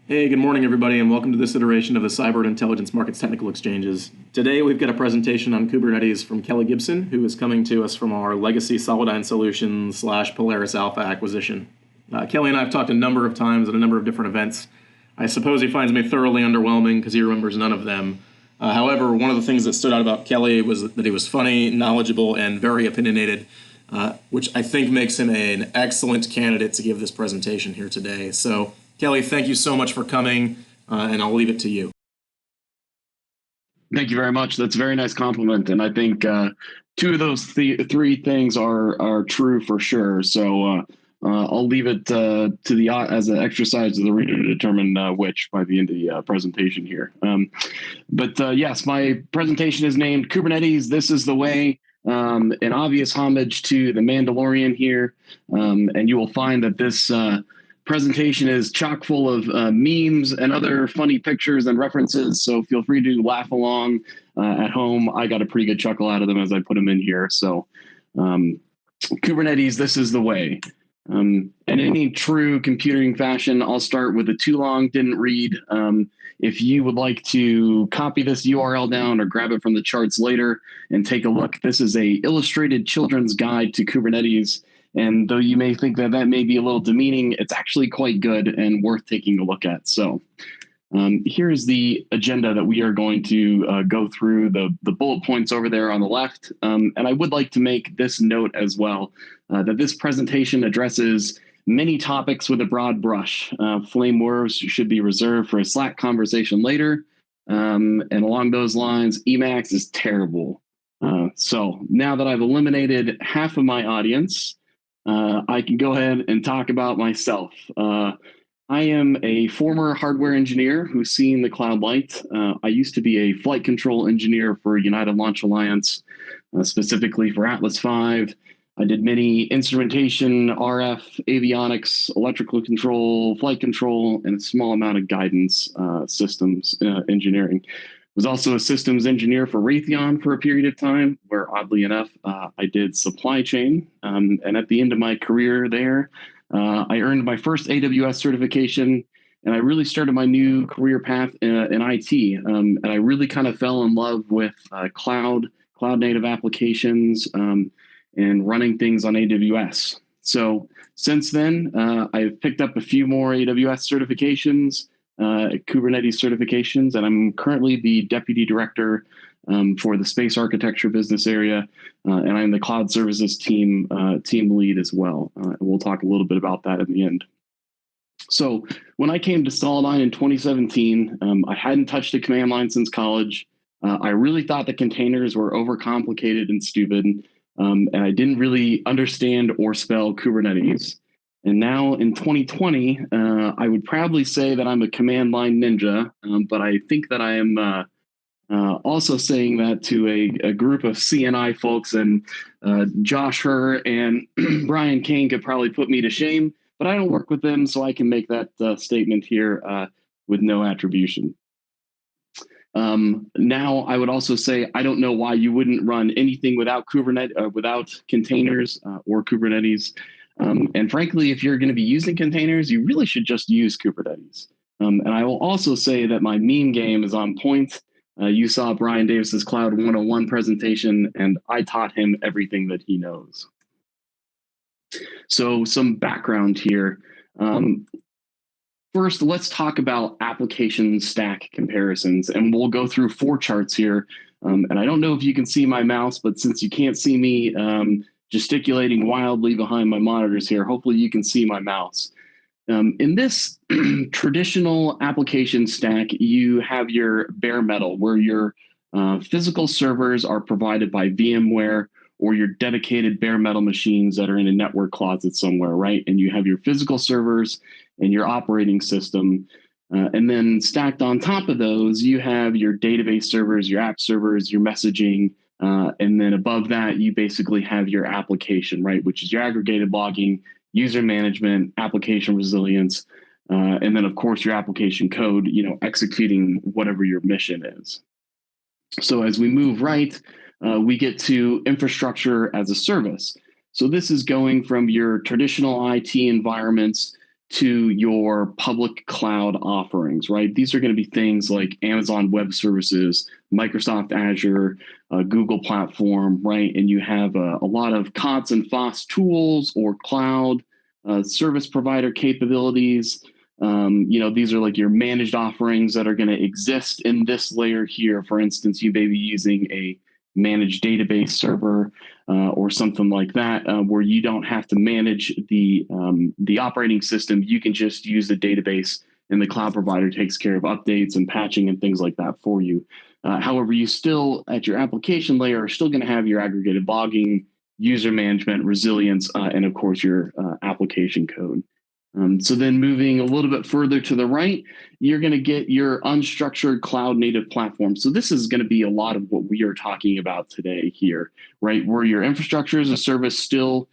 Hey, good morning, everybody, and welcome to this iteration of the Cyber and Intelligence Markets Technical Exchanges. Today, we've got a presentation on Kubernetes from Kelly Gibson, who is coming to us from our legacy Solidigm Solutions / Polaris Alpha acquisition. Kelly and I have talked a number of times at a number of different events. I suppose he finds me thoroughly underwhelming because he remembers none of them. However, one of the things that stood out about Kelly was that he was funny, knowledgeable, and very opinionated, which I think makes him an excellent candidate to give this presentation here today. So, Kelly, thank you so much for coming, and I'll leave it to you. Thank you very much. That's a very nice compliment, and I think two of those three things are true for sure. So I'll leave it as an exercise to the reader to determine which by the end of the presentation here. But yes, my presentation is named Kubernetes, This is the Way. An obvious homage to the Mandalorian here, and you will find that this presentation is chock full of memes and other funny pictures and references, so feel free to laugh along at home. I got a pretty good chuckle out of them as I put them in here. So Kubernetes, this is the way. In any true computing fashion, I'll start with the too long, didn't read. If you would like to copy this URL down or grab it from the charts later and take a look, this is a illustrated children's guide to Kubernetes. And though you may think that may be a little demeaning, it's actually quite good and worth taking a look at. So here's the agenda that we are going to go through, the bullet points over there on the left. And I would like to make this note as well, that this presentation addresses many topics with a broad brush. Flame wars should be reserved for a Slack conversation later. And along those lines, Emacs is terrible. So now that I've eliminated half of my audience, I can go ahead and talk about myself. I am a former hardware engineer who's seen the cloud light. I used to be a flight control engineer for United Launch Alliance, specifically for Atlas V. I did many instrumentation, RF, avionics, electrical control, flight control, and a small amount of guidance systems engineering. Was also a systems engineer for Raytheon for a period of time, where oddly enough, I did supply chain. And at the end of my career there, I earned my first AWS certification, and I really started my new career path in IT. And I really kind of fell in love with cloud native applications, and running things on AWS. So since then, I've picked up a few more AWS certifications, Kubernetes certifications, and I'm currently the deputy director for the space architecture business area, and I'm the cloud services team lead as well. And we'll talk a little bit about that in the end. So when I came to Solidigm in 2017, I hadn't touched a command line since college. I really thought the containers were overcomplicated and stupid, and I didn't really understand or spell Kubernetes. And now in 2020, I would probably say that I'm a command line ninja, but I think that I am also saying that to a group of CNI folks, and Josh Herr and Brian Kane could probably put me to shame, but I don't work with them, so I can make that statement here with no attribution. Now, I would also say I don't know why you wouldn't run anything without Kubernetes, without containers or Kubernetes. And frankly, if you're going to be using containers, you really should just use Kubernetes. And I will also say that my meme game is on point. You saw Brian Davis's Cloud 101 presentation, and I taught him everything that he knows. So some background here. First, let's talk about application stack comparisons, and we'll go through 4 charts here. And I don't know if you can see my mouse, but since you can't see me gesticulating wildly behind my monitors here, hopefully you can see my mouse. In this traditional application stack, you have your bare metal, where your physical servers are provided by VMware or your dedicated bare metal machines that are in a network closet somewhere, right? And you have your physical servers and your operating system. And then stacked on top of those, you have your database servers, your app servers, your messaging, and then above that, you basically have your application, right? Which is your aggregated logging, user management, application resilience, and then of course your application code, executing whatever your mission is. So as we move right, we get to infrastructure as a service. So this is going from your traditional IT environments to your public cloud offerings, right? These are going to be things like Amazon Web Services, Microsoft Azure, Google Platform, right? And you have a lot of COTS and FOSS tools or cloud service provider capabilities. These are like your managed offerings that are going to exist in this layer here. For instance, you may be using a managed database server or something like that, where you don't have to manage the operating system. You can just use the database, and the cloud provider takes care of updates and patching and things like that for you. However, you still, at your application layer, are still going to have your aggregated logging, user management, resilience, and of course your application code. So then moving a little bit further to the right, you're going to get your unstructured cloud native platform. So this is going to be a lot of what we are talking about today here, right? Where your infrastructure as a service still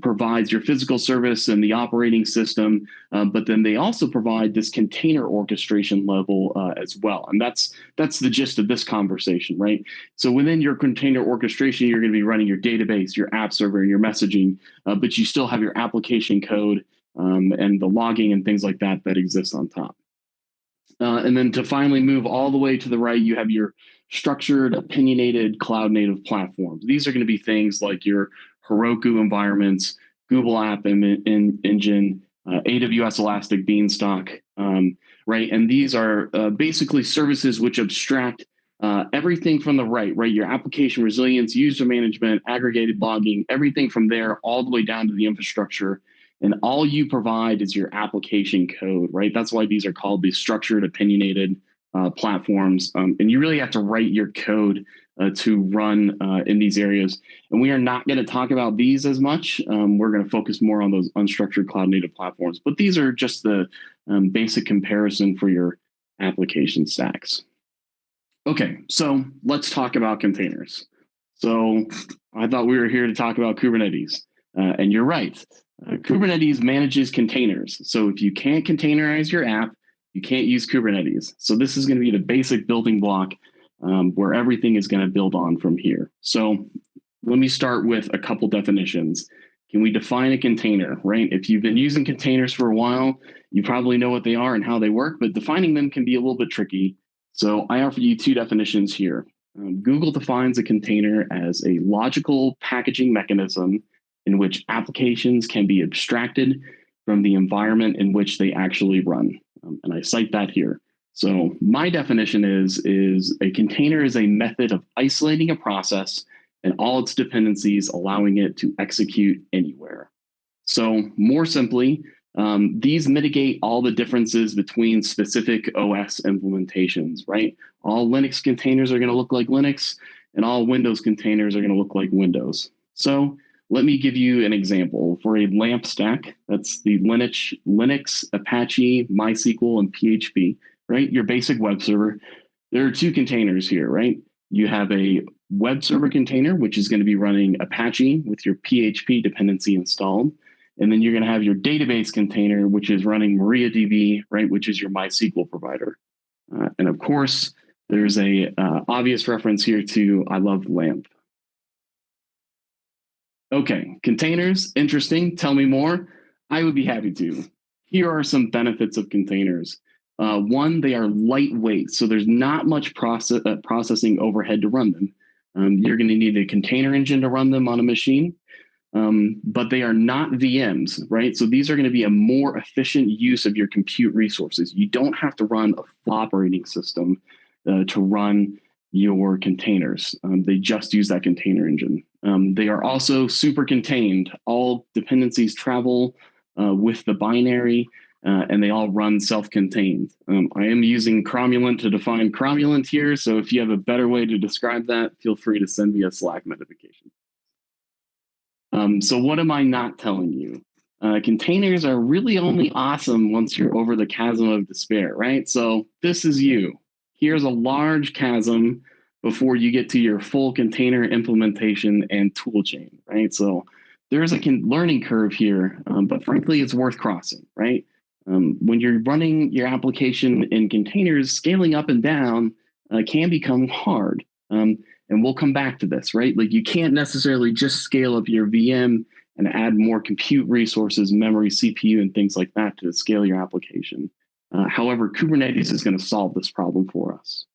provides your physical service and the operating system, but then they also provide this container orchestration level as well. And that's the gist of this conversation, right? So within your container orchestration, you're going to be running your database, your app server, and your messaging, but you still have your application code and the logging and things like that exist on top. And then to finally move all the way to the right, you have your structured, opinionated cloud native platforms. These are going to be things like your Heroku environments, Google App Engine, AWS Elastic Beanstalk, right? And these are basically services which abstract everything from the right? Your application resilience, user management, aggregated logging, everything from there all the way down to the infrastructure. And all you provide is your application code, right? That's why these are called these structured, opinionated platforms. And you really have to write your code to run in these areas. And we are not going to talk about these as much. We're going to focus more on those unstructured cloud native platforms. But these are just the basic comparison for your application stacks. Okay, so let's talk about containers. So I thought we were here to talk about Kubernetes. And you're right. Kubernetes manages containers. So if you can't containerize your app, you can't use Kubernetes. So this is going to be the basic building block where everything is going to build on from here. So let me start with a couple definitions. Can we define a container, right? If you've been using containers for a while, you probably know what they are and how they work, but defining them can be a little bit tricky. So I offer you two definitions here. Google defines a container as a logical packaging mechanism in which applications can be abstracted from the environment in which they actually run. And I cite that here. So my definition is a container is a method of isolating a process and all its dependencies, allowing it to execute anywhere. So more simply, these mitigate all the differences between specific OS implementations, right? All Linux containers are going to look like Linux, and all Windows containers are going to look like Windows. So let me give you an example. For a LAMP stack, that's the Linux, Apache, MySQL, and PHP, right? Your basic web server. There are two containers here, right? You have a web server container, which is going to be running Apache with your PHP dependency installed. And then you're going to have your database container, which is running MariaDB, right, which is your MySQL provider. And of course, there's a obvious reference here to I love LAMP. Okay, containers, interesting. Tell me more. I would be happy to. Here are some benefits of containers. One, they are lightweight, so there's not much processing overhead to run them. You're going to need a container engine to run them on a machine, but they are not VMs, right? So these are going to be a more efficient use of your compute resources. You don't have to run a full operating system to run your containers. They just use that container engine. They are also super contained. All dependencies travel with the binary, and they all run self-contained. I am using cromulent to define cromulent here, so if you have a better way to describe that, feel free to send me a Slack notification. So what am I not telling you? Containers are really only awesome once you're over the chasm of despair, right? So this is you. Here's a large chasm before you get to your full container implementation and tool chain, right? So there's a learning curve here, but frankly, it's worth crossing, right? When you're running your application in containers, scaling up and down can become hard. And we'll come back to this, right? Like you can't necessarily just scale up your VM and add more compute resources, memory, CPU, and things like that to scale your application. However, Kubernetes is going to solve this problem for us.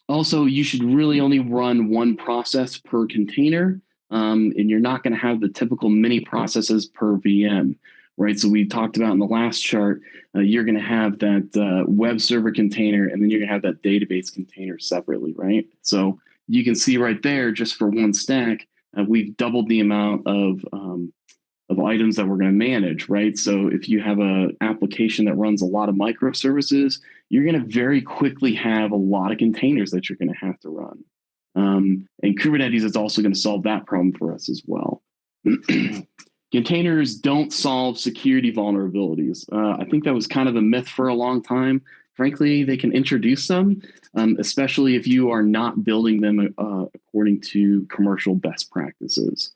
Also, you should really only run one process per container, and you're not going to have the typical mini processes per VM, right? So we talked about in the last chart, you're going to have that web server container, and then you're going to have that database container separately, right? So you can see right there, just for one stack, we've doubled the amount of items that we're going to manage, right? So if you have an application that runs a lot of microservices, you're going to very quickly have a lot of containers that you're going to have to run. And Kubernetes is also going to solve that problem for us as well. Containers don't solve security vulnerabilities. I think that was kind of a myth for a long time. Frankly, they can introduce them, especially if you are not building them according to commercial best practices.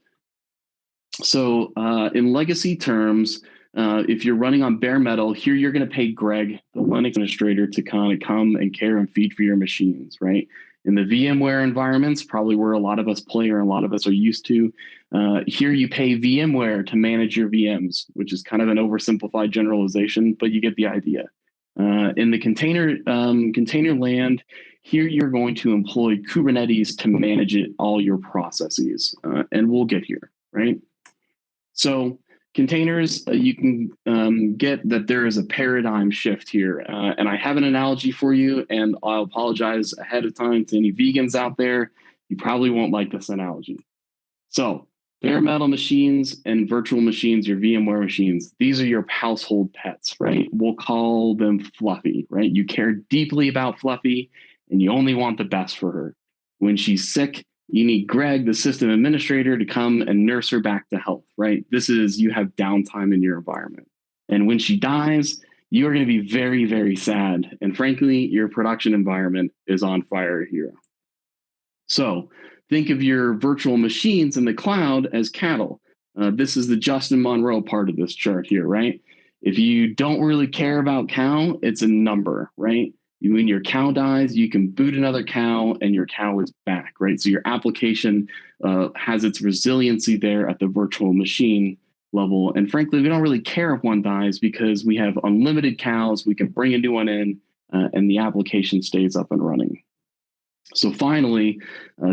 So in legacy terms, if you're running on bare metal, here you're going to pay Greg, the Linux administrator, to kind of come and care and feed for your machines, right? In the VMware environments, probably where a lot of us play or a lot of us are used to, here you pay VMware to manage your VMs, which is kind of an oversimplified generalization, but you get the idea. In the container land, here you're going to employ Kubernetes to manage all your processes, and we'll get here, right? So containers, you can get that there is a paradigm shift here. And I have an analogy for you, and I'll apologize ahead of time to any vegans out there. You probably won't like this analogy. So bare metal machines and virtual machines, your VMware machines, these are your household pets, right? We'll call them Fluffy, right? You care deeply about Fluffy, and you only want the best for her. When she's sick, you need Greg, the system administrator, to come and nurse her back to health, right? This is, you have downtime in your environment. And when she dies, you are going to be very, very sad. And frankly, your production environment is on fire here. So think of your virtual machines in the cloud as cattle. This is the Justin Monroe part of this chart here, right? If you don't really care about cow, it's a number, right? When your cow dies, you can boot another cow and your cow is back, right? So your application has its resiliency there at the virtual machine level. And frankly, we don't really care if one dies because we have unlimited cows. We can bring a new one in and the application stays up and running. So finally,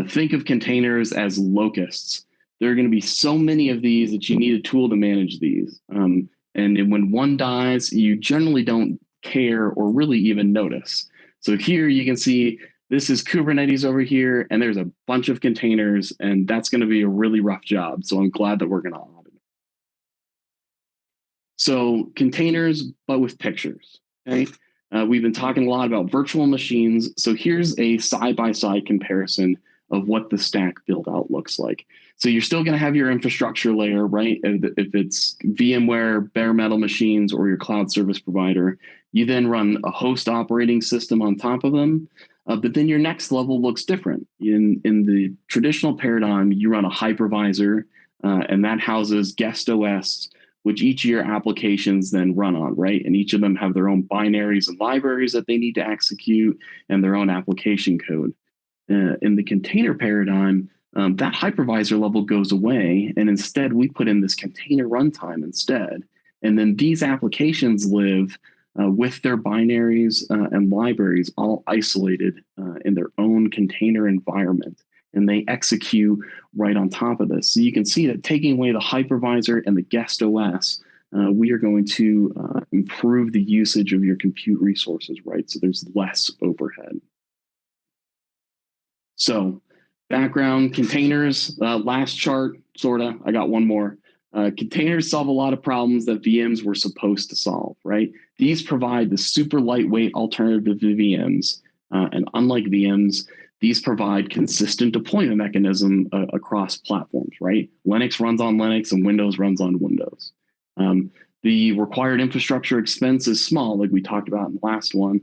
think of containers as locusts. There are going to be so many of these that you need a tool to manage these. And when one dies, you generally don't care or really even notice. So here you can see this is Kubernetes over here, and there's a bunch of containers, and that's going to be a really rough job. So I'm glad that we're going to audit it. So containers, but with pictures. Okay, we've been talking a lot about virtual machines. So here's a side-by-side comparison of what the stack build out looks like. So you're still going to have your infrastructure layer, right? If it's VMware, bare metal machines, or your cloud service provider, you then run a host operating system on top of them. But then your next level looks different. In the traditional paradigm, you run a hypervisor, and that houses guest OS, which each of your applications then run on, right? And each of them have their own binaries and libraries that they need to execute and their own application code. In the container paradigm, that hypervisor level goes away, and instead we put in this container runtime instead. And then these applications live with their binaries and libraries all isolated in their own container environment, and they execute right on top of this. So you can see that taking away the hypervisor and the guest OS, we are going to improve the usage of your compute resources, right? So there's less overhead. So background, containers, last chart, sorta, I got one more. Containers solve a lot of problems that VMs were supposed to solve, right? These provide the super lightweight alternative to VMs. And unlike VMs, these provide consistent deployment mechanism across platforms, right? Linux runs on Linux and Windows runs on Windows. The required infrastructure expense is small, like we talked about in the last one.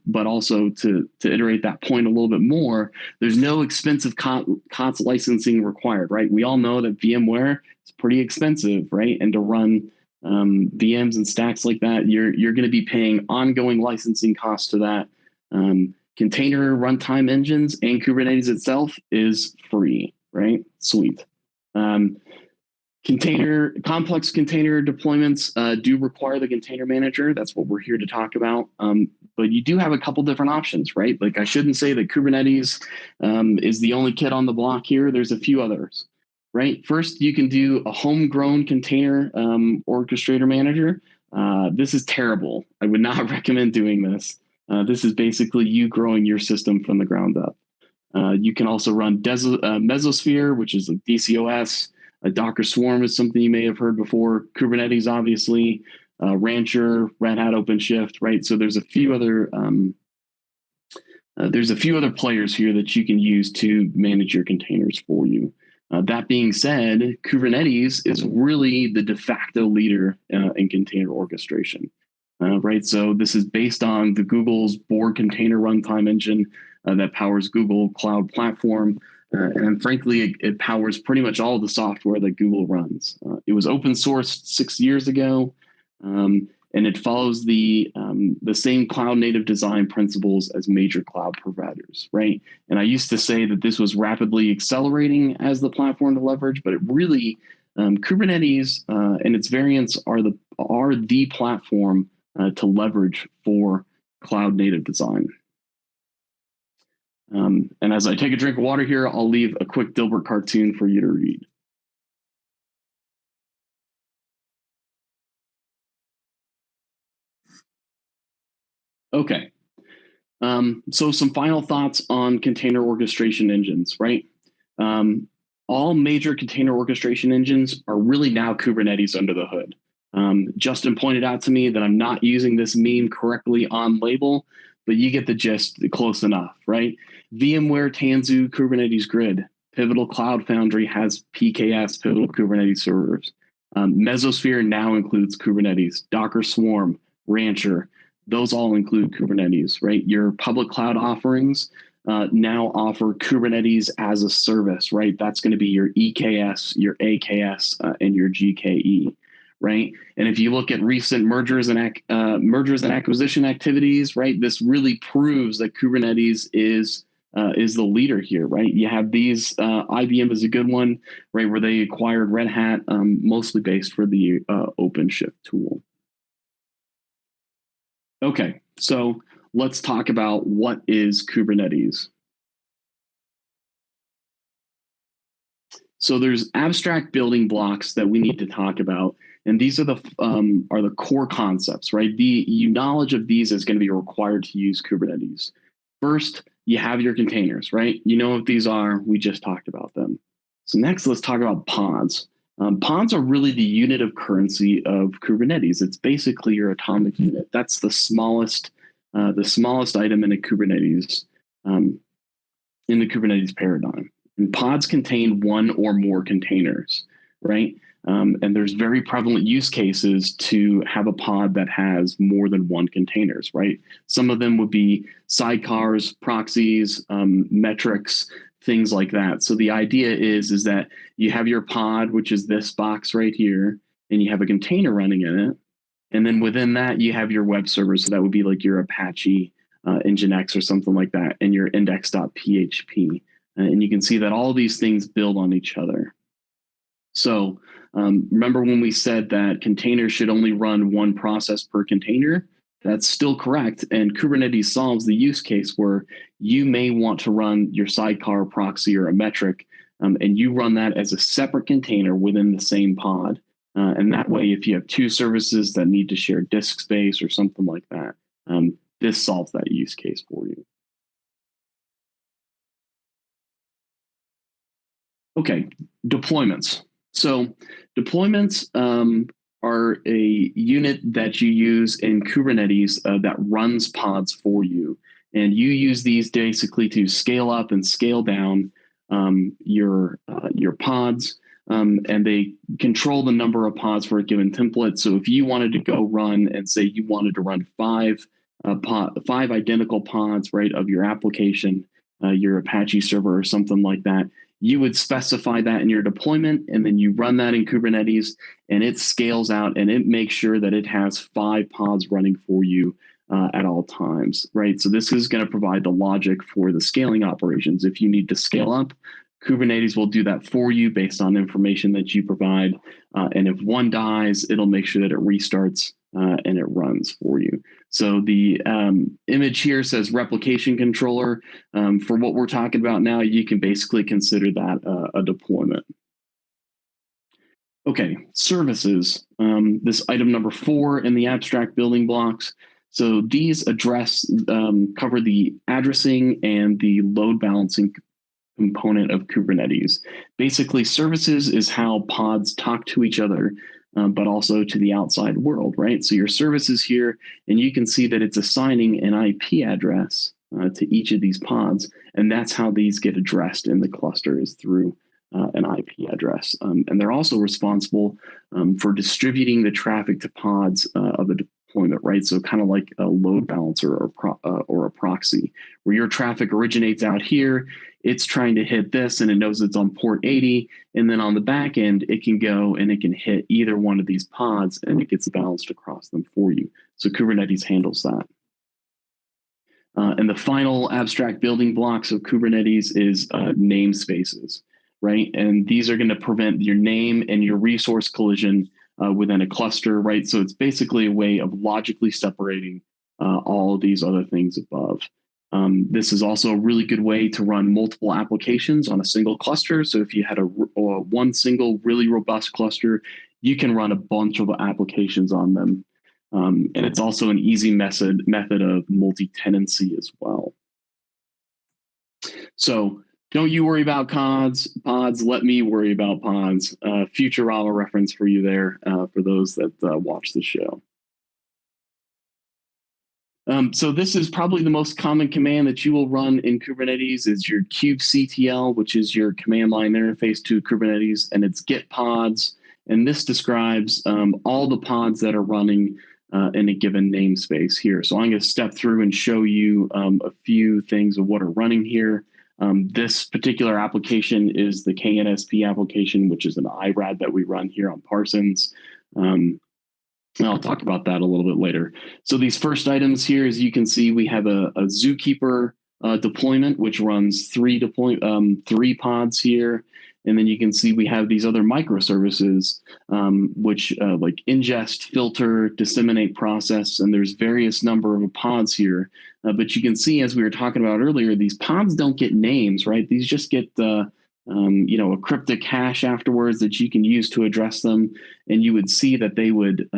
But also to iterate that point a little bit more, there's no expensive COTS licensing required, right? We all know that VMware is pretty expensive, right? And to run VMs and stacks like that, you're going to be paying ongoing licensing costs to that. Container runtime engines and Kubernetes itself is free, right? Sweet. Complex container deployments do require the container manager. That's what we're here to talk about. But you do have a couple different options, right? Like I shouldn't say that Kubernetes is the only kid on the block here. There's a few others, right? First, you can do a homegrown container orchestrator manager. This is terrible. I would not recommend doing this. This is basically you growing your system from the ground up. You can also run Mesosphere, which is like DCOS. A Docker Swarm is something you may have heard before. Kubernetes, obviously, Rancher, Red Hat OpenShift, right? So there's a few other players here that you can use to manage your containers for you. That being said, Kubernetes is really the de facto leader in container orchestration, right? So this is based on the Google's Borg container runtime engine that powers Google Cloud Platform. And frankly, it powers pretty much all of the software that Google runs. It was open sourced 6 years ago, and it follows the same cloud native design principles as major cloud providers, right? And I used to say that this was rapidly accelerating as the platform to leverage, but it really Kubernetes and its variants are the platform to leverage for cloud native design. And as I take a drink of water here, I'll leave a quick Dilbert cartoon for you to read. Okay. So some final thoughts on container orchestration engines, right? All major container orchestration engines are really now Kubernetes under the hood. Justin pointed out to me that I'm not using this meme correctly on label, but you get the gist, close enough, right? VMware Tanzu Kubernetes Grid. Pivotal Cloud Foundry has PKS, Pivotal Kubernetes servers. Mesosphere now includes Kubernetes. Docker Swarm, Rancher, those all include Kubernetes, right? Your public cloud offerings now offer Kubernetes as a service, right? That's going to be your EKS, your AKS, and your GKE, right? And if you look at recent mergers and acquisition activities, right, this really proves that Kubernetes is the leader here, right? You have these, IBM is a good one, right, where they acquired Red Hat, mostly based for the OpenShift tool. Okay, so let's talk about what is Kubernetes. So there's abstract building blocks that we need to talk about, and these are the core concepts, right? Your knowledge of these is going to be required to use Kubernetes. First, you have your containers, right? You know what these are. We just talked about them. So next, let's talk about pods. Pods are really the unit of currency of Kubernetes. It's basically your atomic unit. That's the smallest item in a Kubernetes, in the Kubernetes paradigm. And pods contain one or more containers, right? And there's very prevalent use cases to have a pod that has more than one containers, right? Some of them would be sidecars, proxies, metrics, things like that. So the idea is that you have your pod, which is this box right here, and you have a container running in it. And then within that, you have your web server. So that would be like your Apache Nginx or something like that, and your index.php. And you can see that all of these things build on each other. So remember when we said that containers should only run one process per container? That's still correct. And Kubernetes solves the use case where you may want to run your sidecar, proxy, or a metric, and you run that as a separate container within the same pod. And that way, if you have two services that need to share disk space or something like that, this solves that use case for you. Okay, deployments. So deployments are a unit that you use in Kubernetes that runs pods for you. And you use these basically to scale up and scale down your pods. And they control the number of pods for a given template. So if you wanted to go run and say you wanted to run five identical pods, right, of your application, your Apache server or something like that, you would specify that in your deployment, and then you run that in Kubernetes, and it scales out and it makes sure that it has 5 pods running for you at all times, right? So this is going to provide the logic for the scaling operations. If you need to scale up, Kubernetes will do that for you based on information that you provide. And if one dies, it'll make sure that it restarts and it runs for you. So the image here says replication controller. For what we're talking about now, you can basically consider that a deployment. Okay, services. This item number 4 in the abstract building blocks. So these cover the addressing and the load balancing component of Kubernetes. Basically, services is how pods talk to each other, but also to the outside world, right? So your service is here, and you can see that it's assigning an IP address to each of these pods, and that's how these get addressed in the cluster is through an IP address. And they're also responsible for distributing the traffic to pods of a deployment, right? So kind of like a load balancer or a proxy, where your traffic originates out here, it's trying to hit this and it knows it's on port 80. And then on the back end, it can go and it can hit either one of these pods and it gets balanced across them for you. So Kubernetes handles that. And the final abstract building blocks of Kubernetes is namespaces, right? And these are going to prevent your name and your resource collision within a cluster, right? So it's basically a way of logically separating all of these other things above. This is also a really good way to run multiple applications on a single cluster. So if you had one single really robust cluster, you can run a bunch of applications on them. And it's also an easy method of multi-tenancy as well. So don't you worry about pods. Let me worry about pods. Futurama reference for you there for those that watch the show. So this is probably the most common command that you will run in Kubernetes is your kubectl, which is your command line interface to Kubernetes, and it's get pods. And this describes all the pods that are running in a given namespace here. So I'm going to step through and show you a few things of what are running here. This particular application is the KNSP application, which is an IRAD that we run here on Parsons. I'll talk about that a little bit later. So these first items here, as you can see, we have a Zookeeper deployment, which runs three pods here. And then you can see we have these other microservices, which like ingest, filter, disseminate, process, and there's various number of pods here. But you can see, as we were talking about earlier, these pods don't get names, right? These just get a cryptic hash afterwards that you can use to address them, and you would see that they would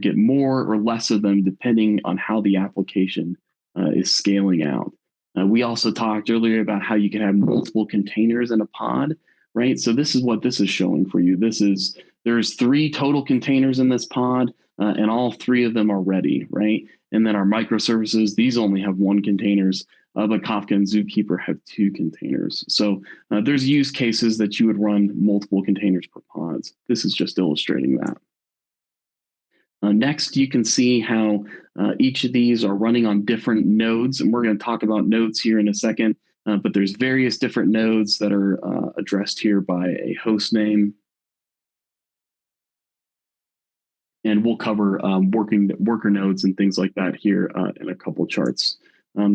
get more or less of them depending on how the application is scaling out. We also talked earlier about how you can have multiple containers in a pod, right? So this is what this is showing for you. There's 3 total containers in this pod, and all 3 of them are ready, right? And then our microservices, these only have 1 containers. But Kafka and Zookeeper have 2 containers. So there's use cases that you would run multiple containers per pods. This is just illustrating that. Next, you can see how each of these are running on different nodes. And we're going to talk about nodes here in a second. But there's various different nodes that are addressed here by a host name. And we'll cover worker nodes and things like that here in a couple charts.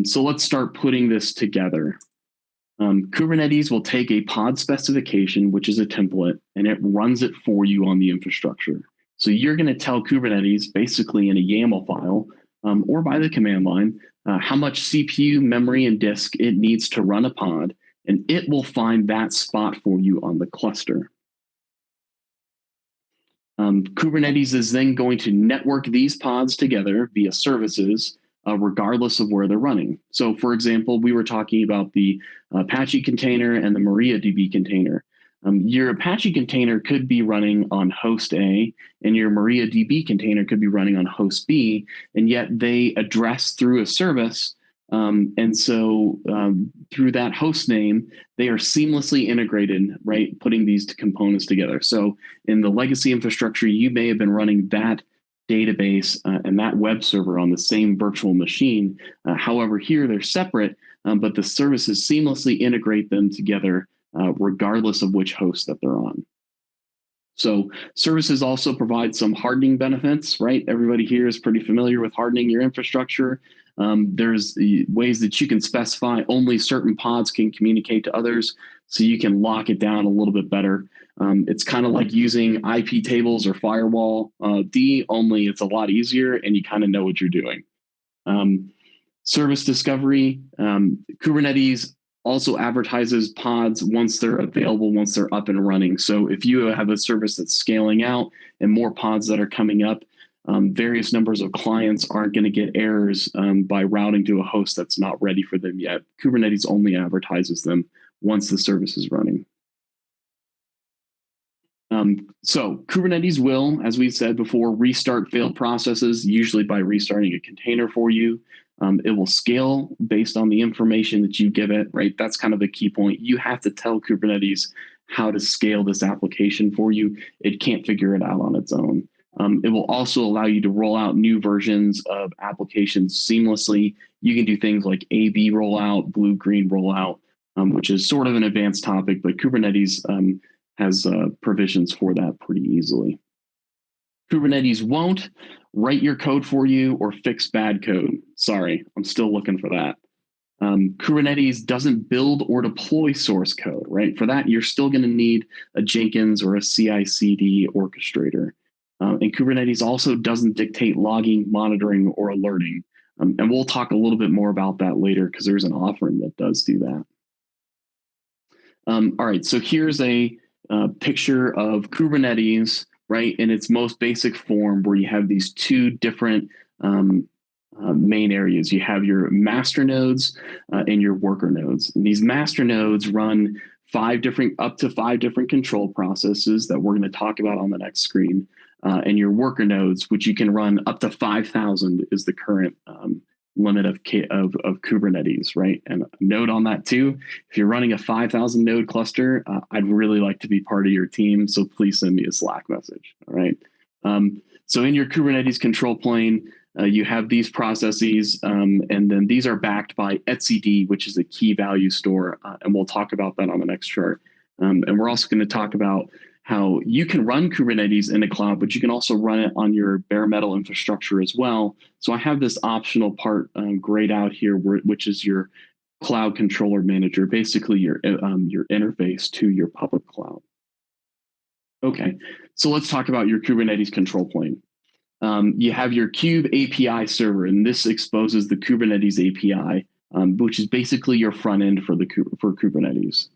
So let's start putting this together. Kubernetes will take a pod specification, which is a template, and it runs it for you on the infrastructure. So you're going to tell Kubernetes, basically in a YAML file or by the command line, how much CPU, memory, and disk it needs to run a pod, and it will find that spot for you on the cluster. Kubernetes is then going to network these pods together via services, regardless of where they're running. So for example, we were talking about the Apache container and the MariaDB container. Your Apache container could be running on host A, and your MariaDB container could be running on host B, and yet they address through a service. And so through that host name, they are seamlessly integrated, right? Putting these 2 components together. So in the legacy infrastructure, you may have been running that database and that web server on the same virtual machine. However, here they're separate, but the services seamlessly integrate them together regardless of which host that they're on. So services also provide some hardening benefits, right? Everybody here is pretty familiar with hardening your infrastructure. There's ways that you can specify only certain pods can communicate to others, so you can lock it down a little bit better. It's kind of like using IP tables or firewall D, only it's a lot easier and you kind of know what you're doing. Service discovery, Kubernetes also advertises pods once they're available, once they're up and running. So if you have a service that's scaling out and more pods that are coming up, various numbers of clients aren't going to get errors by routing to a host that's not ready for them yet. Kubernetes only advertises them once the service is running. So Kubernetes will, as we said before, restart failed processes, usually by restarting a container for you. It will scale based on the information that you give it, right? That's kind of the key point. You have to tell Kubernetes how to scale this application for you. It can't figure it out on its own. It will also allow you to roll out new versions of applications seamlessly. You can do things like A/B rollout, blue-green rollout, which is sort of an advanced topic, but Kubernetes has provisions for that pretty easily. Kubernetes won't write your code for you or fix bad code. Sorry, I'm still looking for that. Kubernetes doesn't build or deploy source code, right? For that, you're still going to need a Jenkins or a CI/CD orchestrator. And Kubernetes also doesn't dictate logging, monitoring, or alerting. And we'll talk a little bit more about that later because there's an offering that does do that. All right, so here's a picture of Kubernetes, right, in its most basic form, where you have these two different main areas. You have your master nodes and your worker nodes. And these master nodes run up to five different control processes that we're going to talk about on the next screen. And your worker nodes, which you can run up to 5,000, is the current limit of Kubernetes, right? And a note on that too, if you're running a 5,000 node cluster, I'd really like to be part of your team, so please send me a Slack message, all right? So in your Kubernetes control plane, you have these processes, and then these are backed by etcd, which is a key value store, and we'll talk about that on the next chart. And we're also going to talk about how you can run Kubernetes in the cloud, but you can also run it on your bare metal infrastructure as well. So I have this optional part grayed out here, which is your cloud controller manager, basically your interface to your public cloud. Okay, so let's talk about your Kubernetes control plane. You have your Kube API server, and this exposes the Kubernetes API, which is basically your front end for Kubernetes.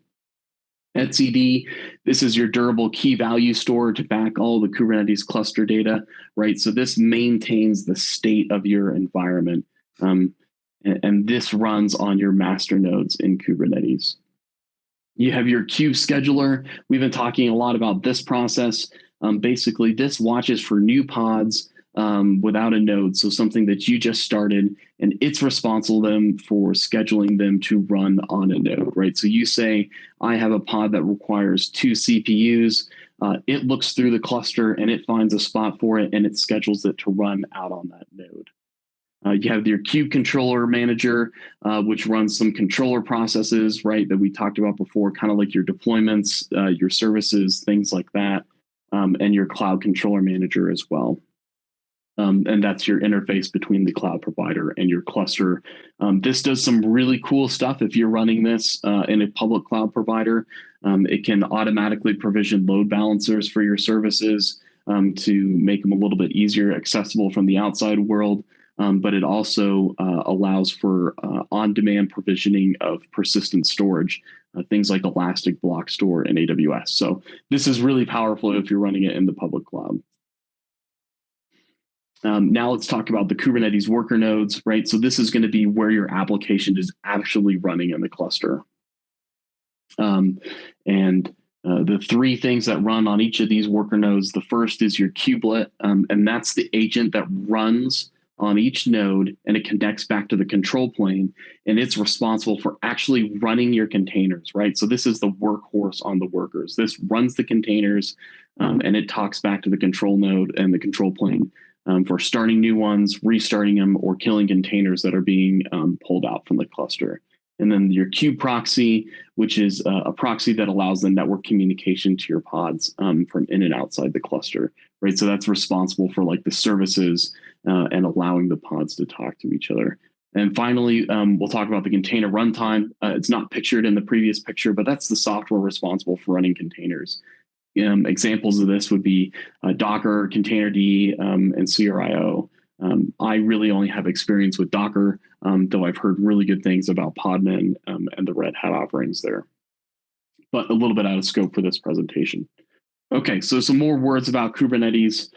etcd, this is your durable key value store to back all the Kubernetes cluster data, right? So this maintains the state of your environment, and this runs on your master nodes in Kubernetes. You have your Kube scheduler. We've been talking a lot about this process. Basically, this watches for new pods without a node, so something that you just started, and it's responsible for scheduling them to run on a node, right? So you say, I have a pod that requires 2 CPUs. It looks through the cluster and it finds a spot for it and it schedules it to run out on that node. You have your Kube controller manager, which runs some controller processes, right, that we talked about before, kind of like your deployments, your services, things like that, and your cloud controller manager as well. And that's your interface between the cloud provider and your cluster. This does some really cool stuff. If you're running this in a public cloud provider, it can automatically provision load balancers for your services to make them a little bit easier accessible from the outside world. But it also allows for on-demand provisioning of persistent storage, things like Elastic Block Store in AWS. So this is really powerful if you're running it in the public cloud. Now let's talk about the Kubernetes worker nodes, right? So this is going to be where your application is actually running in the cluster. The three things that run on each of these worker nodes, the first is your kubelet, and that's the agent that runs on each node, and it connects back to the control plane, and it's responsible for actually running your containers, right? So this is the workhorse on the workers. This runs the containers, and it talks back to the control node and the control plane for starting new ones, restarting them, or killing containers that are being pulled out from the cluster. and then your kube proxy, which is a proxy that allows the network communication to your pods from in and outside the cluster, right? So that's responsible for like the services and allowing the pods to talk to each other. And finally, we'll talk about the container runtime. It's not pictured in the previous picture, but that's the software responsible for running containers. Examples of this would be Docker, Containerd, and CRIO. I really only have experience with Docker, though I've heard really good things about Podman and the Red Hat offerings there, but a little bit out of scope for this presentation. Okay, so some more words about Kubernetes.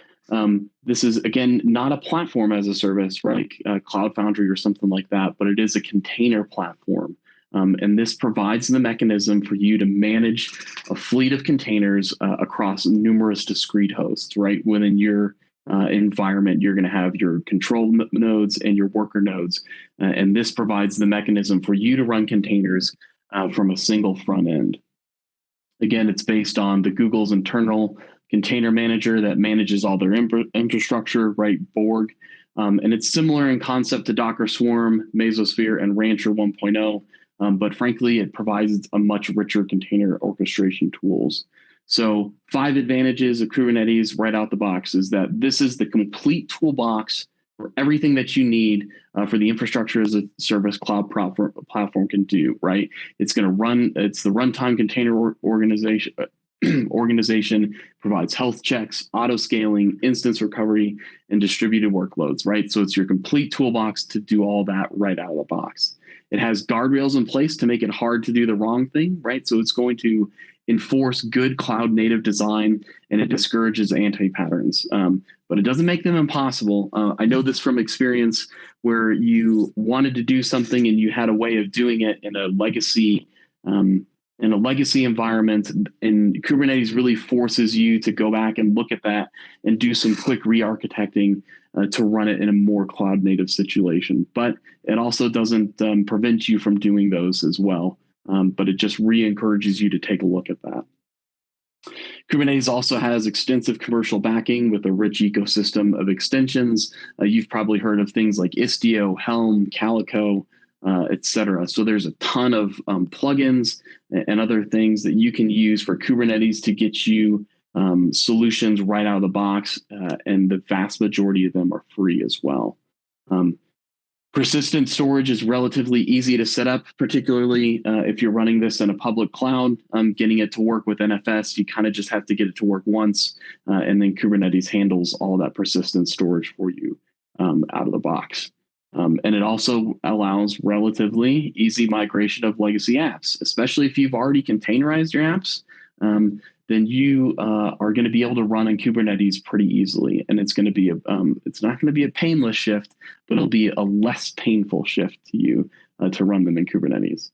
This is, again, not a platform as a service, right? Cloud Foundry or something like that, but it is a container platform. And this provides the mechanism for you to manage a fleet of containers across numerous discrete hosts, right? Within your environment, you're going to have your control nodes and your worker nodes. And this provides the mechanism for you to run containers from a single front end. Again, it's based on the Google's internal container manager that manages all their infrastructure, right? Borg. And it's similar in concept to Docker Swarm, Mesosphere, and Rancher 1.0. But frankly, it provides a much richer container orchestration tools. So 5 advantages of Kubernetes right out the box is that this is the complete toolbox for everything that you need for the infrastructure as a service cloud platform can do, right? It's going to run, it's the runtime container organization, provides health checks, auto scaling, instance recovery, and distributed workloads, right? So it's your complete toolbox to do all that right out of the box. It has guardrails in place to make it hard to do the wrong thing, right? So it's going to enforce good cloud native design, and it discourages anti-patterns, but it doesn't make them impossible. I know this from experience where you wanted to do something and you had a way of doing it in a legacy environment, and Kubernetes really forces you to go back and look at that and do some quick re-architecting to run it in a more cloud native situation. But it also doesn't prevent you from doing those as well. But it just re-encourages you to take a look at that. Kubernetes also has extensive commercial backing with a rich ecosystem of extensions. You've probably heard of things like Istio, Helm, Calico, etc. So there's a ton of plugins and other things that you can use for Kubernetes to get you solutions right out of the box, and the vast majority of them are free as well. Persistent storage is relatively easy to set up, particularly if you're running this in a public cloud. Getting it to work with NFS, you kind of just have to get it to work once, and then Kubernetes handles all that persistent storage for you out of the box. And it also allows relatively easy migration of legacy apps, especially if you've already containerized your apps. Then you are going to be able to run on Kubernetes pretty easily, and it's going to be it's not going to be a painless shift, but it'll be a less painful shift to you to run them in Kubernetes.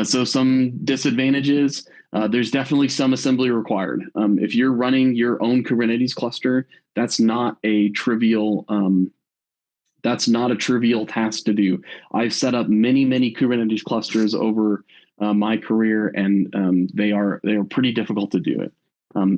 So some disadvantages: there's definitely some assembly required. If you're running your own Kubernetes cluster, that's not a trivial task to do. I've set up many Kubernetes clusters over my career, and they are pretty difficult to do it.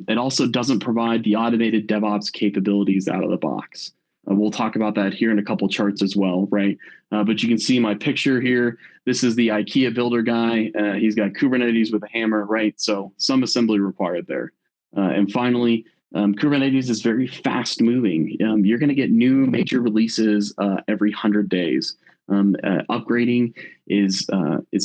It also doesn't provide the automated DevOps capabilities out of the box. We'll talk about that here in a couple charts as well, right? But you can see my picture here. This is the IKEA builder guy. He's got Kubernetes with a hammer, right? So some assembly required there. And finally, Kubernetes is very fast moving. You're going to get new major releases every 100 days. Upgrading is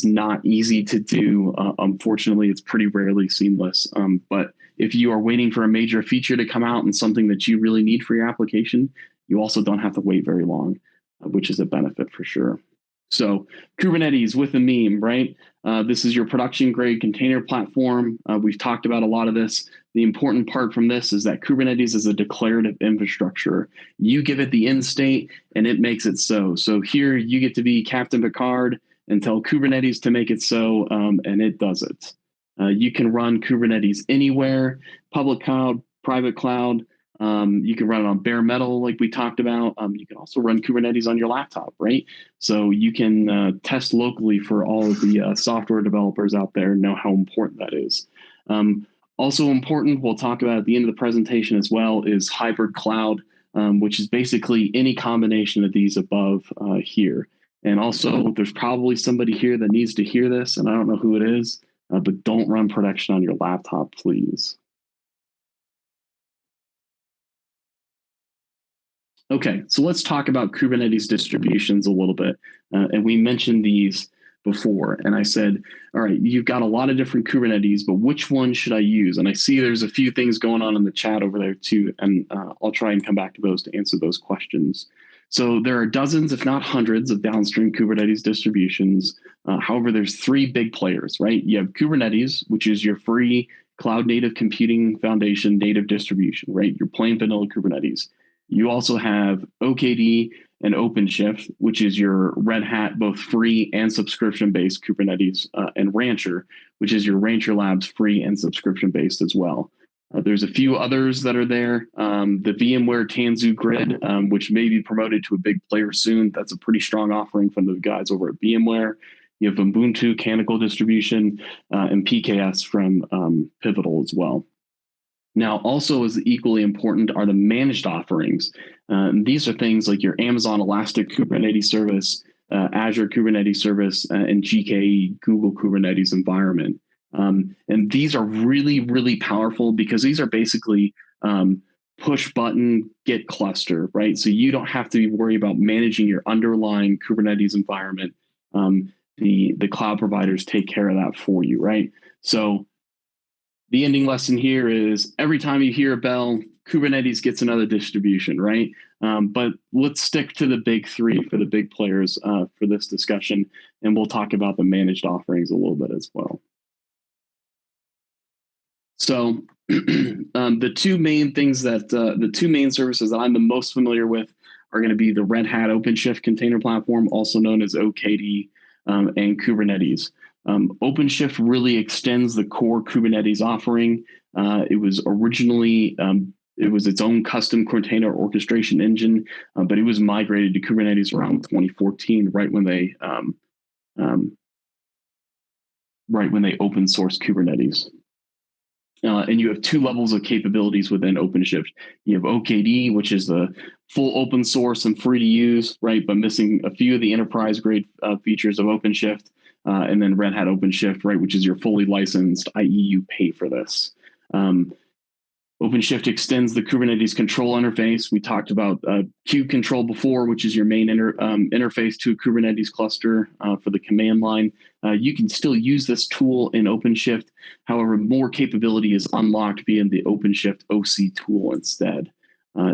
not easy to do. Unfortunately, it's pretty rarely seamless. But if you are waiting for a major feature to come out and something that you really need for your application, you also don't have to wait very long, which is a benefit for sure. So Kubernetes with a meme, right? This is your production grade container platform. We've talked about a lot of this. The important part from this is that Kubernetes is a declarative infrastructure. You give it the end state and it makes it so. So here you get to be Captain Picard and tell Kubernetes to make it so, and it does it. You can run Kubernetes anywhere, public cloud, private cloud. You can run it on bare metal like we talked about. You can also run Kubernetes on your laptop, right? So you can test locally for all of the software developers out there and know how important that is. Also important, we'll talk about at the end of the presentation as well, is hybrid cloud, which is basically any combination of these above here. And also, there's probably somebody here that needs to hear this, and I don't know who it is, but don't run production on your laptop, please. Okay, so let's talk about Kubernetes distributions a little bit. And we mentioned these before, and I said, all right, you've got a lot of different Kubernetes, but which one should I use? And I see there's a few things going on in the chat over there too, and I'll try and come back to those to answer those questions. So there are dozens, if not hundreds, of downstream Kubernetes distributions. However, there's three big players, right? You have Kubernetes, which is your free cloud native computing foundation native distribution, right? Your plain vanilla Kubernetes. You also have OKD and OpenShift, which is your Red Hat, both free and subscription-based Kubernetes, and Rancher, which is your Rancher Labs free and subscription-based as well. There's a few others that are there. The VMware Tanzu Grid, which may be promoted to a big player soon. That's a pretty strong offering from the guys over at VMware. You have Ubuntu Canonical Distribution and PKS from Pivotal as well. Now, also as equally important are the managed offerings. These are things like your Amazon Elastic Kubernetes service, Azure Kubernetes service, and GKE Google Kubernetes environment. And these are really, really powerful because these are basically push button get cluster, right? So you don't have to worry about managing your underlying Kubernetes environment. The cloud providers take care of that for you, right? So the ending lesson here is every time you hear a bell, Kubernetes gets another distribution, right? But let's stick to the big three for the big players for this discussion, and we'll talk about the managed offerings a little bit as well. So the two main things that the two main services that I'm the most familiar with are going to be the Red Hat OpenShift container platform, also known as OKD, and Kubernetes. OpenShift really extends the core Kubernetes offering. It was originally it was its own custom container orchestration engine, but it was migrated to Kubernetes around 2014, right when they open sourced Kubernetes. And you have two levels of capabilities within OpenShift. You have OKD, which is the full open source and free to use, right, but missing a few of the enterprise grade features of OpenShift. And then Red Hat OpenShift, right, which is your fully licensed, i.e. you pay for this. OpenShift extends the Kubernetes control interface. We talked about kube control before, which is your main interface to a Kubernetes cluster for the command line. You can still use this tool in OpenShift. However, more capability is unlocked via the OpenShift OC tool instead.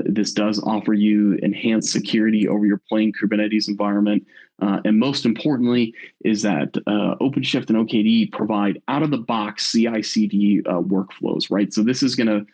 This does offer you enhanced security over your plain Kubernetes environment. And most importantly is that OpenShift and OKD provide out-of-the-box CI/CD workflows, right? So this is going to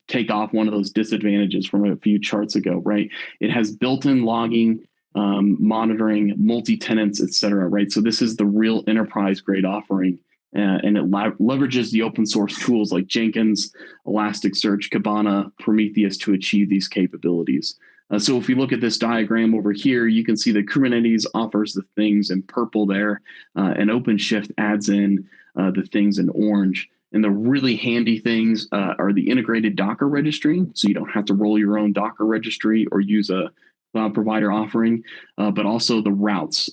take off one of those disadvantages from a few charts ago, right? It has built-in logging, monitoring, multi-tenants, et cetera, right? So this is the real enterprise-grade offering. And it leverages the open source tools like Jenkins, Elasticsearch, Kibana, Prometheus to achieve these capabilities. So if we look at this diagram over here, you can see that Kubernetes offers the things in purple there, and OpenShift adds in the things in orange. And the really handy things are the integrated Docker registry, so you don't have to roll your own Docker registry or use a cloud provider offering, but also the routes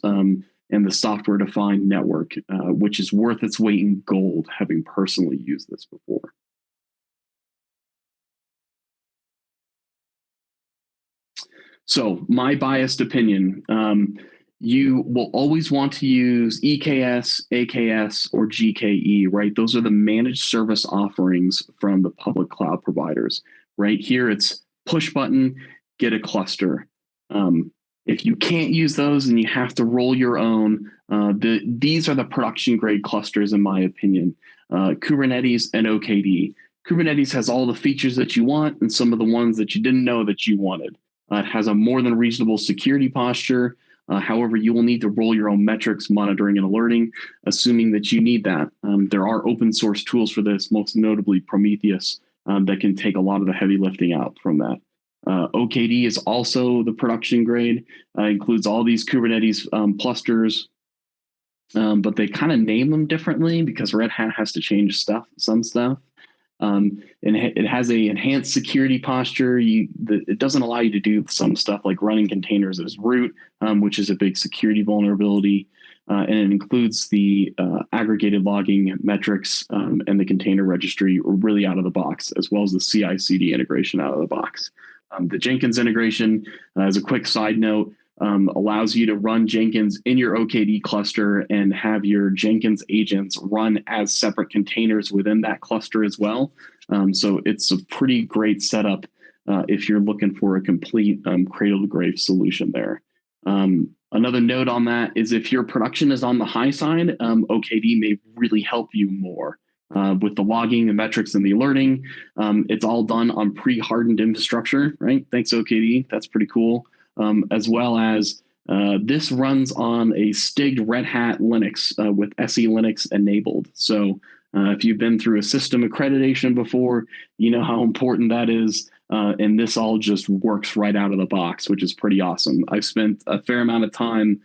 and the software-defined network, which is worth its weight in gold, having personally used this before. So my biased opinion, you will always want to use EKS, AKS, or GKE, right? Those are the managed service offerings from the public cloud providers. Right here, it's push button, get a cluster. If you can't use those and you have to roll your own, these are the production grade clusters, in my opinion, Kubernetes and OKD. Kubernetes has all the features that you want and some of the ones that you didn't know that you wanted. It has a more than reasonable security posture. However, you will need to roll your own metrics, monitoring, and alerting, assuming that you need that. There are open source tools for this, most notably Prometheus, that can take a lot of the heavy lifting out from that. OKD is also the production grade, includes all these Kubernetes clusters, but they kind of name them differently because Red Hat has to change some stuff. And it has a enhanced security posture. It doesn't allow you to do some stuff like running containers as root, which is a big security vulnerability. And it includes the aggregated logging metrics and the container registry really out of the box, as well as the CI/CD integration out of the box. The Jenkins integration, as a quick side note, allows you to run Jenkins in your OKD cluster and have your Jenkins agents run as separate containers within that cluster as well. So it's a pretty great setup if you're looking for a complete cradle-to-grave solution there. Another note on that is if your production is on the high side, OKD may really help you more. With the logging, the metrics, and the alerting, it's all done on pre-hardened infrastructure, right? Thanks, OKD. That's pretty cool. As well as this runs on a STIG'd Red Hat Linux with SE Linux enabled. So if you've been through a system accreditation before, you know how important that is. And this all just works right out of the box, which is pretty awesome. I've spent a fair amount of time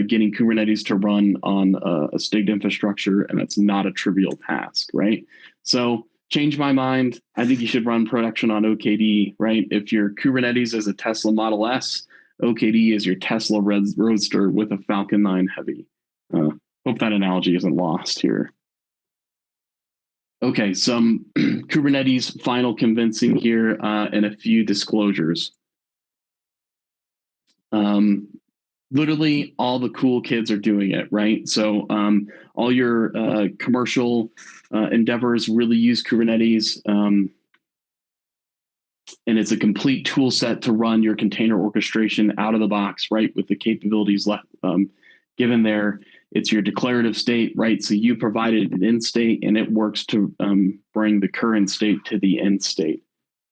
getting Kubernetes to run on a STIG'd infrastructure, and it's not a trivial task, right? So change my mind. I think you should run production on OKD, right? If your Kubernetes is a Tesla Model S, OKD is your Tesla Roadster with a Falcon 9 Heavy. Hope that analogy isn't lost here. Okay, some Kubernetes final convincing here and a few disclosures. Literally all the cool kids are doing it, right? So all your commercial endeavors really use Kubernetes. And it's a complete tool set to run your container orchestration out of the box, right? With the capabilities left given there. It's your declarative state, right? So you provided an end state and it works to bring the current state to the end state.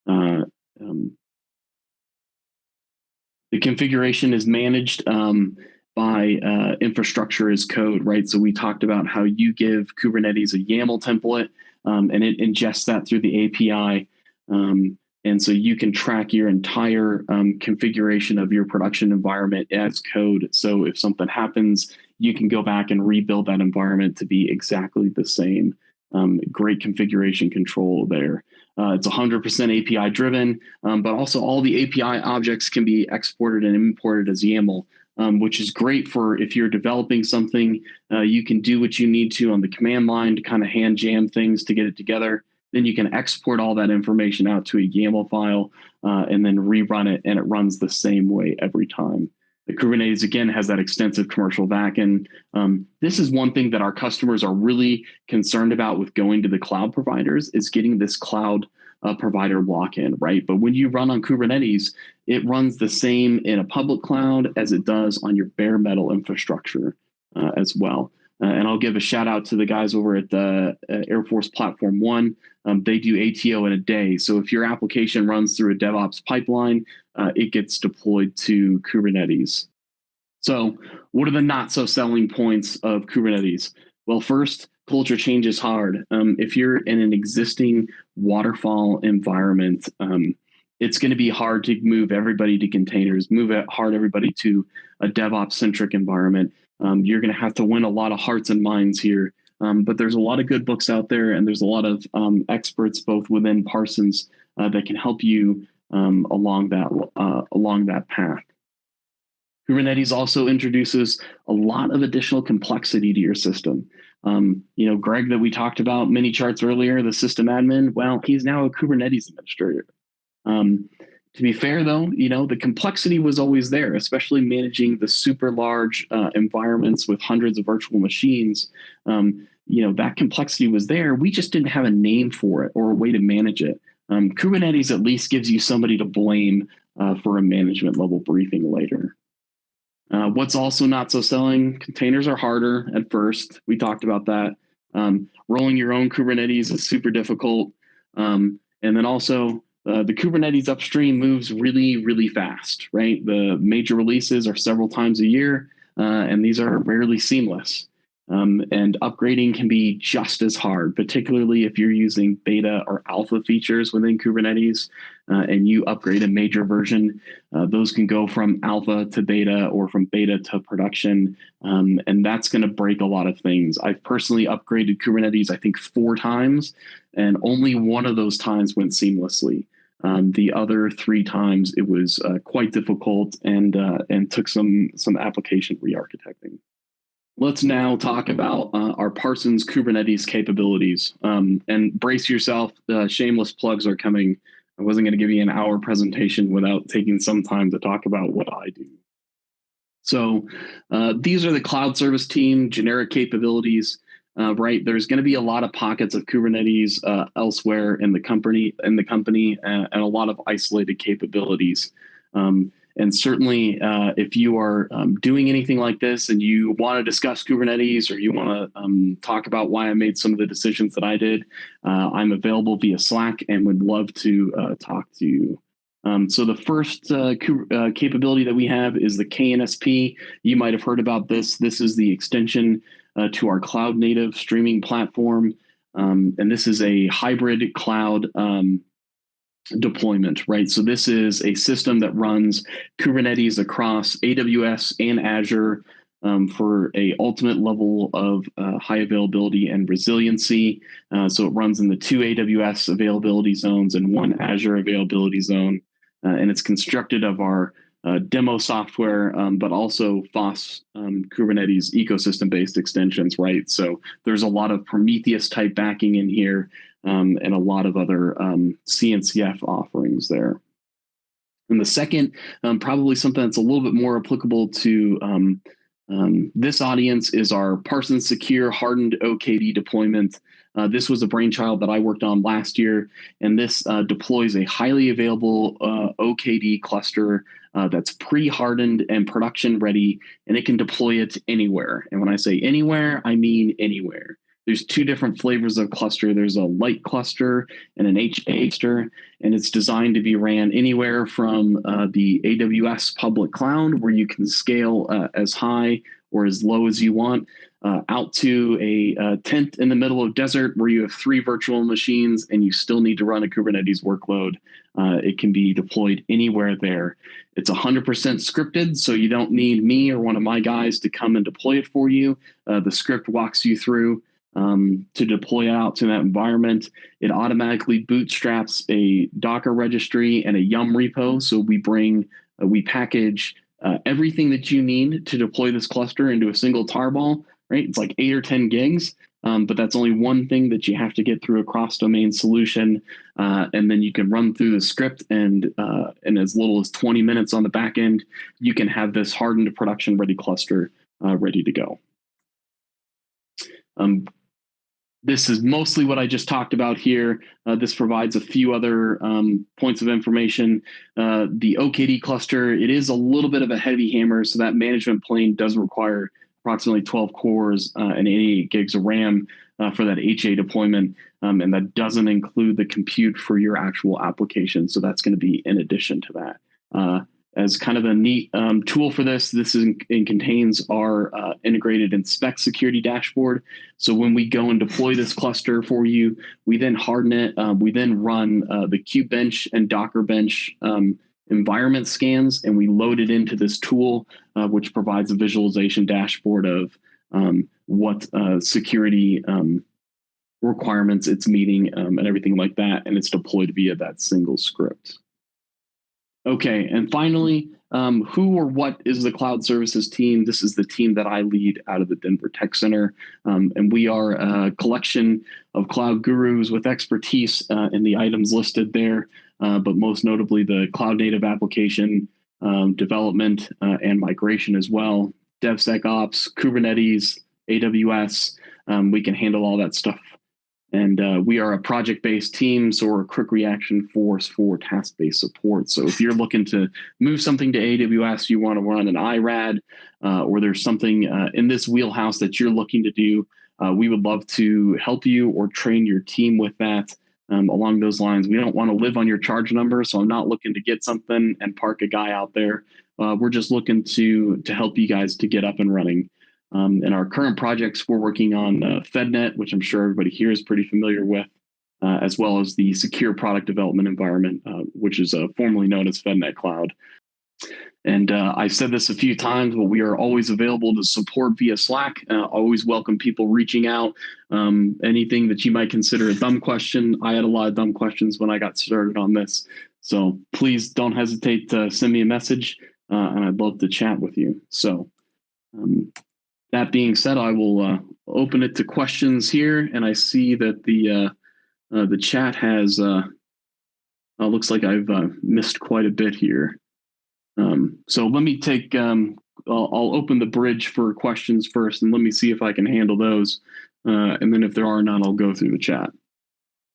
The configuration is managed by infrastructure as code, right? So we talked about how you give Kubernetes a YAML template and it ingests that through the API. And so you can track your entire configuration of your production environment as code. So if something happens, you can go back and rebuild that environment to be exactly the same. Great configuration control there. It's 100% API driven, but also all the API objects can be exported and imported as YAML, which is great for if you're developing something, you can do what you need to on the command line to kind of hand jam things to get it together. Then you can export all that information out to a YAML file and then rerun it, and it runs the same way every time. The Kubernetes, again, has that extensive commercial backend. This is one thing that our customers are really concerned about with going to the cloud providers is getting this cloud provider lock-in, right? But when you run on Kubernetes, it runs the same in a public cloud as it does on your bare metal infrastructure as well. And I'll give a shout out to the guys over at the Air Force Platform One. They do ATO in a day. So if your application runs through a DevOps pipeline, it gets deployed to Kubernetes. So what are the not so selling points of Kubernetes? Well, first, culture change is hard. If you're in an existing waterfall environment, it's going to be hard to move everybody to containers, everybody to a DevOps-centric environment. You're going to have to win a lot of hearts and minds here. But there's a lot of good books out there, and there's a lot of experts both within Parsons that can help you along that path. Kubernetes also introduces a lot of additional complexity to your system. Greg that we talked about many charts earlier, the system admin, well, he's now a Kubernetes administrator. To be fair, though, the complexity was always there, especially managing the super large environments with hundreds of virtual machines. That complexity was there. We just didn't have a name for it or a way to manage it. Kubernetes at least gives you somebody to blame for a management level briefing later. What's also not so selling, containers are harder at first. We talked about that. Rolling your own Kubernetes is super difficult. And then also, the Kubernetes upstream moves really, really fast, right? The major releases are several times a year, and these are rarely seamless. And upgrading can be just as hard, particularly if you're using beta or alpha features within Kubernetes and you upgrade a major version. Those can go from alpha to beta or from beta to production, and that's going to break a lot of things. I've personally upgraded Kubernetes, I think, 4 times, and only one of those times went seamlessly. The other 3 times it was quite difficult and took some application re-architecting. Let's now talk about our Parsons Kubernetes capabilities. And brace yourself, shameless plugs are coming. I wasn't going to give you an hour presentation without taking some time to talk about what I do. So these are the cloud service team generic capabilities. Right, there's going to be a lot of pockets of Kubernetes elsewhere in the company, and a lot of isolated capabilities. And certainly, if you are doing anything like this and you want to discuss Kubernetes or you want to talk about why I made some of the decisions that I did, I'm available via Slack and would love to talk to you. So the first capability that we have is the KNSP. You might have heard about this. This is the extension to our cloud native streaming platform. And this is a hybrid cloud deployment, right? So this is a system that runs Kubernetes across AWS and Azure for a ultimate level of high availability and resiliency. So it runs in the 2 AWS availability zones and 1 Azure availability zone. And it's constructed of our demo software, but also FOSS Kubernetes ecosystem-based extensions, right? So there's a lot of Prometheus type backing in here, and a lot of other CNCF offerings there. And the second, probably something that's a little bit more applicable to this audience, is our Parsons Secure Hardened OKD deployment. This was a brainchild that I worked on last year, and this deploys a highly available OKD cluster that's pre-hardened and production ready, and it can deploy it anywhere. And when I say anywhere, I mean anywhere. There's 2 different flavors of cluster. There's a light cluster and an HA cluster, and it's designed to be ran anywhere from the AWS public cloud, where you can scale as high or as low as you want, out to a tent in the middle of desert where you have 3 virtual machines and you still need to run a Kubernetes workload. It can be deployed anywhere there. It's 100% scripted, so you don't need me or one of my guys to come and deploy it for you. The script walks you through to deploy out to that environment. It automatically bootstraps a Docker registry and a Yum repo. So we package everything that you need to deploy this cluster into a single tarball, right? It's like 8 or 10 gigs, but that's only one thing that you have to get through a cross-domain solution. And then you can run through the script, and in as little as 20 minutes on the back end, you can have this hardened production-ready cluster ready to go. This is mostly what I just talked about here. This provides a few other points of information. The OKD cluster, it is a little bit of a heavy hammer, so that management plane does require approximately 12 cores and 88 gigs of RAM for that HA deployment, and that doesn't include the compute for your actual application, so that's going to be in addition to that. As kind of a neat tool for this, contains our integrated inspect security dashboard. So when we go and deploy this cluster for you, we then harden it. We then run the Kubebench and Docker Bench environment scans, and we load it into this tool, which provides a visualization dashboard of what security requirements it's meeting and everything like that. And it's deployed via that single script. Okay, and finally, who or what is the cloud services team? This is the team that I lead out of the Denver Tech Center, and we are a collection of cloud gurus with expertise in the items listed there, but most notably the cloud native application development and migration as well, DevSecOps, Kubernetes, AWS. We can handle all that stuff. And we are a project-based team, so we're a quick reaction force for task-based support. So if you're looking to move something to AWS, you want to run an IRAD, or there's something in this wheelhouse that you're looking to do, we would love to help you or train your team with that. Along those lines, we don't want to live on your charge number, so I'm not looking to get something and park a guy out there. We're just looking to help you guys to get up and running. In our current projects, we're working on FedNet, which I'm sure everybody here is pretty familiar with, as well as the secure product development environment, which is formerly known as FedNet Cloud. And I've said this a few times, but we are always available to support via Slack. Always welcome people reaching out. Anything that you might consider a dumb question. I had a lot of dumb questions when I got started on this. So please don't hesitate to send me a message, and I'd love to chat with you. So that being said, I will open it to questions here. And I see that the chat has, looks like I've missed quite a bit here. So let me take, I'll open the bridge for questions first, and let me see if I can handle those. And then if there are none, I'll go through the chat.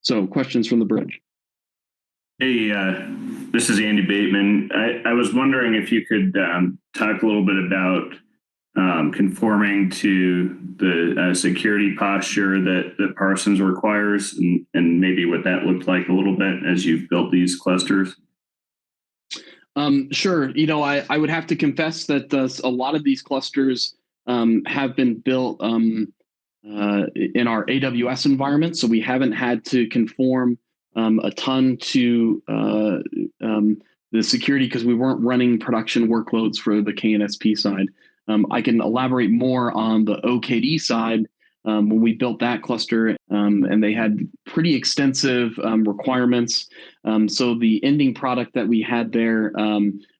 So questions from the bridge. Hey, this is Andy Bateman. I was wondering if you could talk a little bit about conforming to the security posture that Parsons requires, and maybe what that looked like a little bit as you've built these clusters. Sure. I would have to confess that a lot of these clusters have been built in our AWS environment, so we haven't had to conform a ton to the security because we weren't running production workloads for the KNSP side. I can elaborate more on the OKD side. When we built that cluster, and they had pretty extensive requirements. So the ending product that we had there,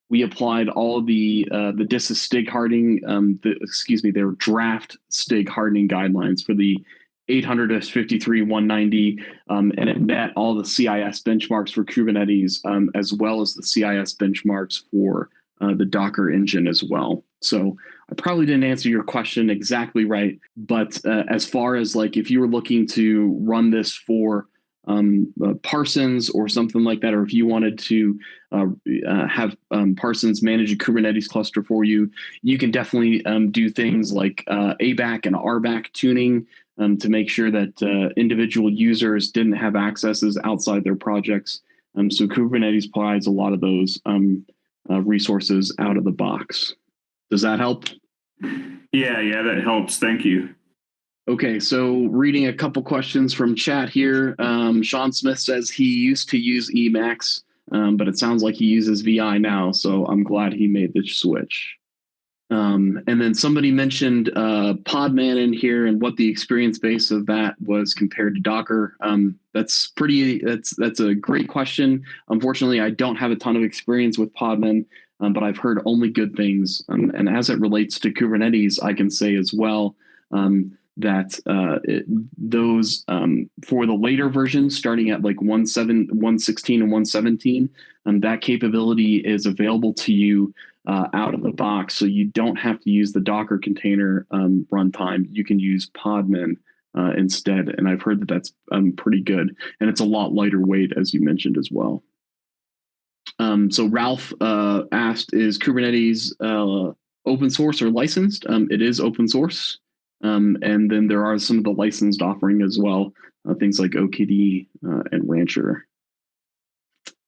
we applied all the DISA STIG hardening, their draft STIG hardening guidelines for the 800S53-190, and it met all the CIS benchmarks for Kubernetes, as well as the CIS benchmarks for the Docker engine as well. So I probably didn't answer your question exactly right, but as far as like if you were looking to run this for Parsons or something like that, or if you wanted to have Parsons manage a Kubernetes cluster for you, you can definitely do things like ABAC and RBAC tuning to make sure that individual users didn't have accesses outside their projects. So Kubernetes provides a lot of those resources out of the box. Does that help? Yeah, that helps. Thank you. Okay, so reading a couple questions from chat here. Sean Smith says he used to use Emacs, but it sounds like he uses VI now, so I'm glad he made the switch. And then somebody mentioned Podman in here and what the experience base of that was compared to Docker. That's a great question. Unfortunately, I don't have a ton of experience with Podman, but I've heard only good things. And as it relates to Kubernetes, I can say as well that those for the later versions, starting at like 1.16 and 1.17, that capability is available to you out of the box. So you don't have to use the Docker container runtime. You can use Podman instead. And I've heard that that's pretty good. And it's a lot lighter weight, as you mentioned as well. So Ralph asked, is Kubernetes open source or licensed? It is open source. And then there are some of the licensed offering as well, things like OKD and Rancher.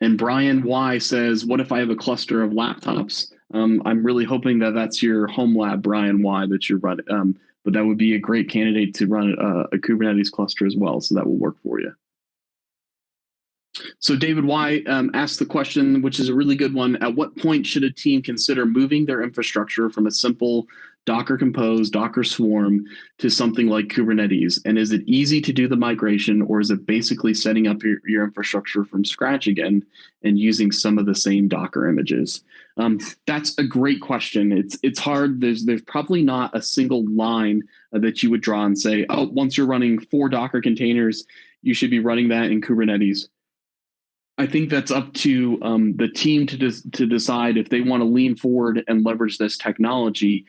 And Brian Y says, what if I have a cluster of laptops? I'm really hoping that that's your home lab, Brian Y, that you're running. But that would be a great candidate to run a Kubernetes cluster as well. So that will work for you. So David Y asked the question, which is a really good one. At what point should a team consider moving their infrastructure from a simple Docker Compose, Docker Swarm to something like Kubernetes? And is it easy to do the migration, or is it basically setting up your infrastructure from scratch again and using some of the same Docker images? That's a great question. It's hard. There's probably not a single line that you would draw and say, oh, once you're running 4 Docker containers, you should be running that in Kubernetes. I think that's up to the team to decide if they want to lean forward and leverage this technology.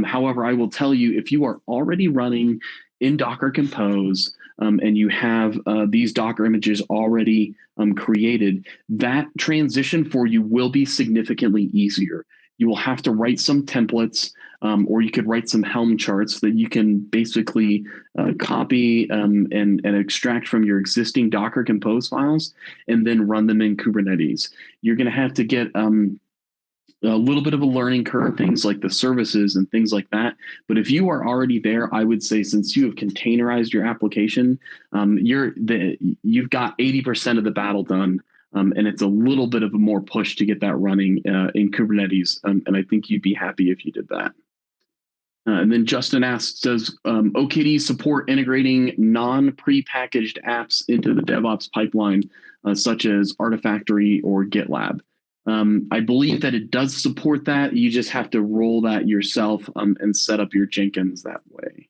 However, I will tell you, if you are already running in Docker Compose and you have these Docker images already created, that transition for you will be significantly easier. You will have to write some templates, or you could write some Helm charts that you can basically copy and extract from your existing Docker Compose files and then run them in Kubernetes. You're going to have to get a little bit of a learning curve, things like the services and things like that. But if you are already there, I would say since you have containerized your application, you've got 80% of the battle done. And it's a little bit of a more push to get that running in Kubernetes. And I think you'd be happy if you did that. And then Justin asks, does OKD support integrating non-prepackaged apps into the DevOps pipeline, such as Artifactory or GitLab? I believe that it does support that. You just have to roll that yourself and set up your Jenkins that way.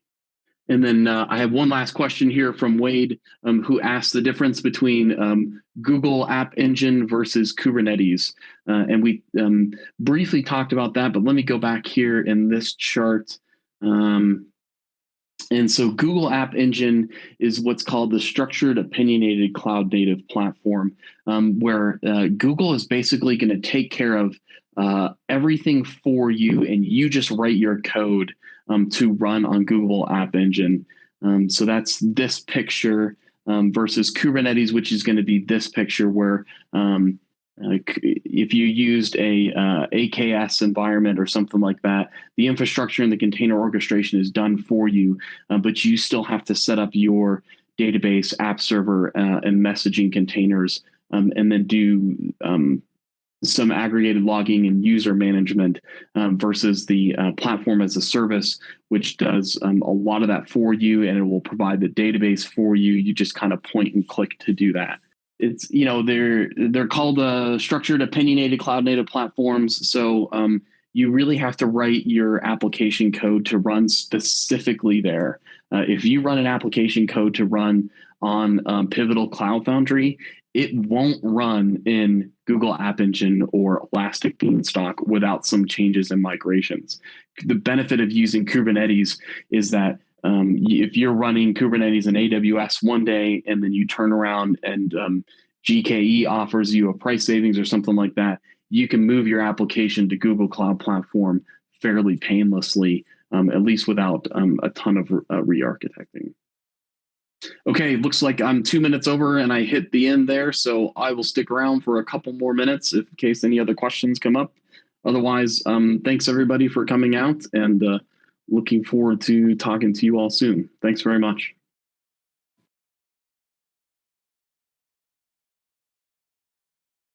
And then I have one last question here from Wade, who asked the difference between Google App Engine versus Kubernetes. And we briefly talked about that, but let me go back here in this chart. And so Google App Engine is what's called the structured opinionated cloud native platform, where Google is basically going to take care of everything for you, and you just write your code to run on Google App Engine. So that's this picture versus Kubernetes, which is going to be this picture where if you used a AKS environment or something like that, the infrastructure and the container orchestration is done for you, but you still have to set up your database, app server, and messaging containers, and then do some aggregated logging and user management versus the platform as a service, which does a lot of that for you, and it will provide the database for you. You just kind of point and click to do that. It's, they're called structured opinionated cloud native platforms. So you really have to write your application code to run specifically there. If you run an application code to run on Pivotal Cloud Foundry, it won't run in Google App Engine or Elastic Beanstalk without some changes and migrations. The benefit of using Kubernetes is that if you're running Kubernetes in AWS one day and then you turn around and GKE offers you a price savings or something like that, you can move your application to Google Cloud Platform fairly painlessly, at least without a ton of re-architecting. Okay, looks like I'm 2 minutes over and I hit the end there, so I will stick around for a couple more minutes in case any other questions come up. Otherwise, thanks everybody for coming out, and looking forward to talking to you all soon. Thanks very much.